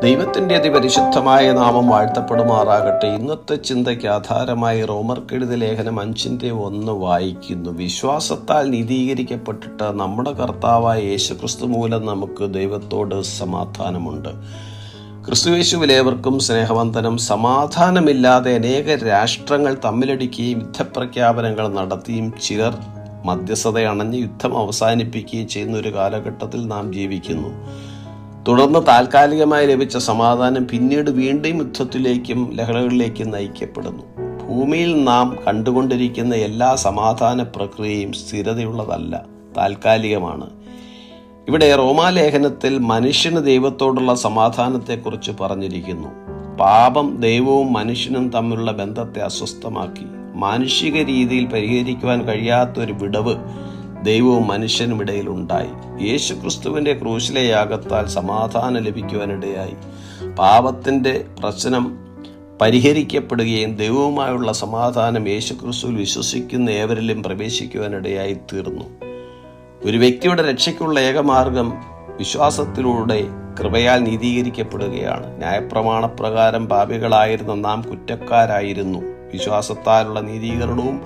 ദൈവത്തിൻ്റെ അതിപരിശുദ്ധമായ നാമം വാഴ്ത്തപ്പെടുമാറാകട്ടെ. ഇന്നത്തെ ചിന്തയ്ക്ക് ആധാരമായി റോമർക്കെഴുതിയ ലേഖനം 5:1 വായിക്കുന്നു. വിശ്വാസത്താൽ നീതീകരിക്കപ്പെട്ടിട്ട് നമ്മുടെ കർത്താവായ യേശുക്രിസ്തു മൂലം നമുക്ക് ദൈവത്തോട് സമാധാനമുണ്ട്. ക്രിസ്തുയേശുവിലേവർക്കും സ്നേഹവന്ദനം. സമാധാനമില്ലാതെ അനേക രാഷ്ട്രങ്ങൾ തമ്മിലടിക്കുകയും യുദ്ധപ്രഖ്യാപനങ്ങൾ നടത്തിയും ചിലർ മധ്യസ്ഥത അണഞ്ഞ് യുദ്ധം അവസാനിപ്പിക്കുകയും ചെയ്യുന്ന ഒരു കാലഘട്ടത്തിൽ നാം ജീവിക്കുന്നു. തുടർന്ന് താൽക്കാലികമായി ലഭിച്ച സമാധാനം പിന്നീട് വീണ്ടും യുദ്ധത്തിലേക്കും ലഹളകളിലേക്കും നയിക്കപ്പെടുന്നു. ഭൂമിയിൽ നാം കണ്ടുകൊണ്ടിരിക്കുന്ന എല്ലാ സമാധാന പ്രക്രിയയും സ്ഥിരതയുള്ളതല്ല, താൽക്കാലികമാണ്. ഇവിടെ റോമാലേഖനത്തിൽ മനുഷ്യന് ദൈവത്തോടുള്ള സമാധാനത്തെക്കുറിച്ച് പറഞ്ഞിരിക്കുന്നു. പാപം ദൈവവും മനുഷ്യനും തമ്മിലുള്ള ബന്ധത്തെ അസ്വസ്ഥമാക്കി. മാനുഷിക രീതിയിൽ പരിഹരിക്കുവാൻ കഴിയാത്തൊരു വിടവ് ദൈവവും മനുഷ്യനും ഇടയിൽ ഉണ്ടായി. യേശുക്രിസ്തുവിൻ്റെ ക്രൂശിലെ യാഗത്താൽ സമാധാനം ലഭിക്കുവാനിടയായി. പാപത്തിൻ്റെ പ്രശ്നം പരിഹരിക്കപ്പെടുകയും ദൈവവുമായുള്ള സമാധാനം യേശുക്രിസ്തുവിൽ വിശ്വസിക്കുന്ന ഏവരിലും പ്രവേശിക്കുവാനിടയായി തീർന്നു. ഒരു വ്യക്തിയുടെ രക്ഷയ്ക്കുള്ള ഏകമാർഗം വിശ്വാസത്തിലൂടെ കൃപയാൽ നീതീകരിക്കപ്പെടുകയാണ്. ന്യായപ്രമാണപ്രകാരം പാപികളായിരുന്ന നാം കുറ്റക്കാരായിരുന്നു. വിശ്വാസത്താലുള്ള നീതീകരണവും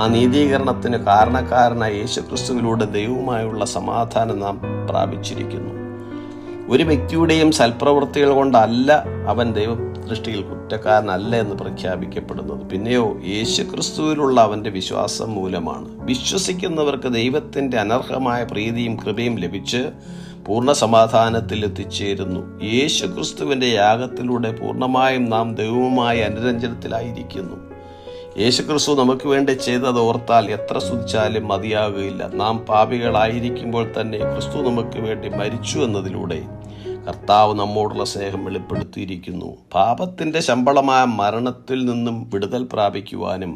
ആ നീതീകരണത്തിന് കാരണക്കാരനായ യേശുക്രിസ്തുവിലൂടെ ദൈവവുമായുള്ള സമാധാനം നാം പ്രാപിച്ചിരിക്കുന്നു. ഒരു വ്യക്തിയുടെയും സൽപ്രവൃത്തികൾ കൊണ്ടല്ല അവൻ ദൈവദൃഷ്ടിയിൽ കുറ്റക്കാരനല്ല എന്ന് പ്രഖ്യാപിക്കപ്പെടുന്നത്. പിന്നെയോ യേശുക്രിസ്തുവിലുള്ള അവൻ്റെ വിശ്വാസം മൂലമാണ്. വിശ്വസിക്കുന്നവർക്ക് ദൈവത്തിൻ്റെ അനർഹമായ പ്രീതിയും കൃപയും ലഭിച്ച് പൂർണ്ണ സമാധാനത്തിൽ എത്തിച്ചേരുന്നു. യേശുക്രിസ്തുവിൻ്റെ യാഗത്തിലൂടെ പൂർണ്ണമായും നാം ദൈവവുമായി അനുരഞ്ജനത്തിലായിരിക്കുന്നു. യേശുക്രിസ്തു നമുക്ക് വേണ്ടി ചെയ്തത് ഓർത്താൽ എത്ര സ്തുതിച്ചാലും മതിയാകുകയില്ല. നാം പാപികളായിരിക്കുമ്പോൾ തന്നെ ക്രിസ്തു നമുക്ക് വേണ്ടി മരിച്ചു എന്നതിലൂടെ കർത്താവ് നമ്മോടുള്ള സ്നേഹം വെളിപ്പെടുത്തിയിരിക്കുന്നു. പാപത്തിൻ്റെ ശമ്പളമായ മരണത്തിൽ നിന്നും വിടുതൽ പ്രാപിക്കുവാനും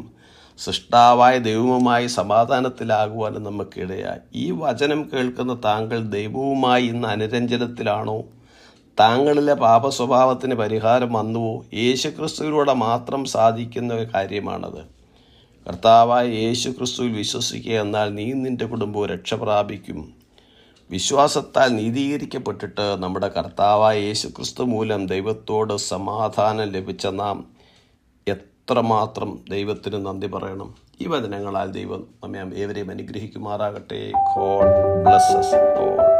സൃഷ്ടാവായ ദൈവവുമായി സമാധാനത്തിലാകുവാനും നമുക്കിടയായി. ഈ വചനം കേൾക്കുന്ന താങ്കൾ ദൈവവുമായി ഇന്ന് അനുരഞ്ജനത്തിലാണോ? താങ്കളിലെ പാപസ്വഭാവത്തിന് പരിഹാരം വന്നുവോ? യേശുക്രിസ്തുവിലൂടെ മാത്രം സാധിക്കുന്ന ഒരു കാര്യമാണത്. കർത്താവായ യേശുക്രിസ്തുവിൽ വിശ്വസിക്കുക എന്നാൽ നീ നിന്റെ കുടുംബവും രക്ഷ പ്രാപിക്കും. വിശ്വാസത്താൽ നീതീകരിക്കപ്പെട്ടിട്ട് നമ്മുടെ കർത്താവായ യേശുക്രിസ്തു മൂലം ദൈവത്തോട് സമാധാനം ലഭിച്ച നാം എത്രമാത്രം ദൈവത്തിന് നന്ദി പറയണം. ഈ വചനങ്ങളാൽ ദൈവം നമ്മെ ഏവരെയും അനുഗ്രഹിക്കുമാറാകട്ടെ. God bless us all.